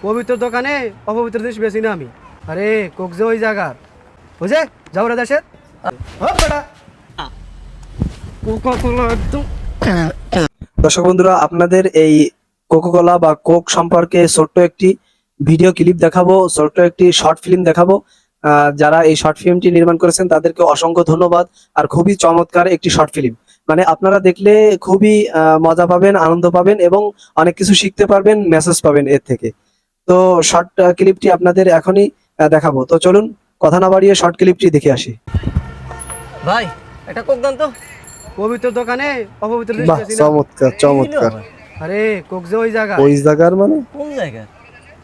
পবিত্র দোকানে অপবিত্র জিনিস বেশি না আমি। আরে কোক যে ওই জায়গার বুঝে যাও রে দেশের দর্শক বন্ধুরা, আপনাদের এই কোকাকোলা বা কোক সম্পর্কে ছোট্ট একটি ভিডিও ক্লিপ দেখাবো, ছোট্ট একটি শর্ট ফিল্ম দেখাবো। যারা এই শর্ট ফিল্মটি নির্মাণ করেছেন তাদেরকে অসংখ্য ধন্যবাদ। আর খুবই চমৎকার একটি শর্ট ফিল্ম, মানে আপনারা দেখলে খুবই মজা পাবেন, আনন্দ পাবেন এবং অনেক কিছু শিখতে পারবেন, মেসেজ পাবেন এর থেকে। তো শর্ট ক্লিপটি আপনাদের এখনই দেখাবো। তো চলুন কথা না বাড়িয়ে শর্ট ক্লিপটি দেখে আসি। ভাই একটা কোক দান তো। পবিত্র দোকানে অপবিত্র জিনিস বাহ, বেশি না। চমৎকার চমৎকার। আরে কোক যে ওই জায়গার ওই জায়গার মানে কোন জায়গা?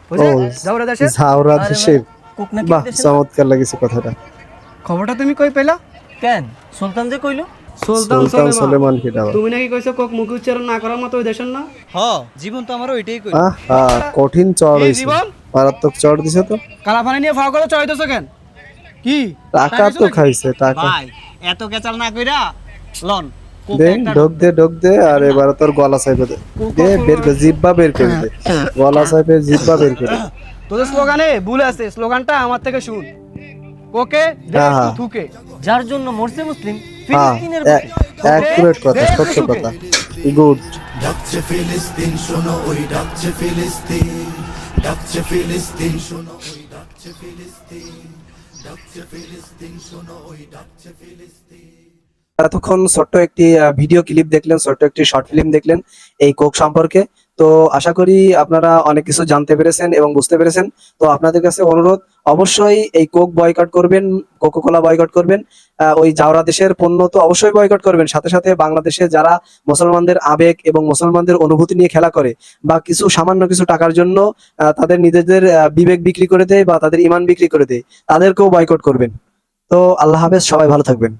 বুঝে ও, যাও রে দেশের। ঝাউরা আরে দেশের। কোক নাকি বাহ, বিদেশের না? চমৎকার লাগেছে কথাটা। খবরটা তুমি কই পেলা? কেন সুলতান যে কইলো? সুলতান সুলতান সুলেমান। সুলেমান কি দাও? তুমি নাকি কইছো কোক মুখে উচ্চারণ না করার মতো ওই দেশের না। হ, জীবন তো আমার ওইটাই কই। কঠিন চড় এই হয়েছে, জীবন? মারাত্মক চড় দিছে তো। কালা পানি নিয়ে ফাও করে চড়াইতেছো কেন? কি টাকা তো খাইছে, টাকা ভাই এত কেচাল না কইরা লন কোক দে, একটা ঢোক দে আর এবার তোর গলা চাইপে দে। দে, বের করে জিব্বা বের করে দে, গলা চাইপে জিব্বা বের করে দে। তোদের স্লোগানে ভুল আছে, স্লোগানটা আমার থেকে শুন। ওকে হ্যাঁ, হ্যাঁ। থুকে যার জন্য মরছে মুসলিম হ্যাঁ, ফিলিস্তিনের বুকে। অ্যাকুরেট কথা, দে, সত্য ঢুকে। কথা। গুড। ডাকছে ফিলিস্তিন শোনো, ওই ডাকছে ফিলিস্তিন, ডাকছে ফিলিস্তিন শোনো, ওই ডাকছে ফিলিস্তিন, ডাকছে ফিলিস্তিন শোনো, ওই ডাকছে ফিলিস্তিন। এতক্ষণ ছোট্ট একটি ভিডিও ক্লিপ দেখলেন, ছোট্ট একটি শর্ট ফিল্ম দেখলেন এই কোক সম্পর্কে। তো আশা করি আপনারা অনেক কিছু জানতে পেরেছেন এবং বুঝতে পেরেছেন। তো আপনাদের কাছে অনুরোধ, অবশ্যই এই কোক বয়কট করবেন, কোকাকোলা বয়কট করবেন। ওই জাউরা দেশের পণ্য তো অবশ্যই বয়কট করবেন। সাথে সাথে বাংলাদেশে যারা মুসলমানদের আবেগ এবং মুসলমানদের অনুভূতি নিয়ে খেলা করে বা কিছু সামান্য কিছু টাকার জন্য তাদের নিজেদের বিবেক বিক্রি করে দেয় বা তাদের ইমান বিক্রি করে দেয়, তাদেরকেও বয়কট করবেন। তো আল্লাহ হাফেজ, সবাই ভালো থাকবেন।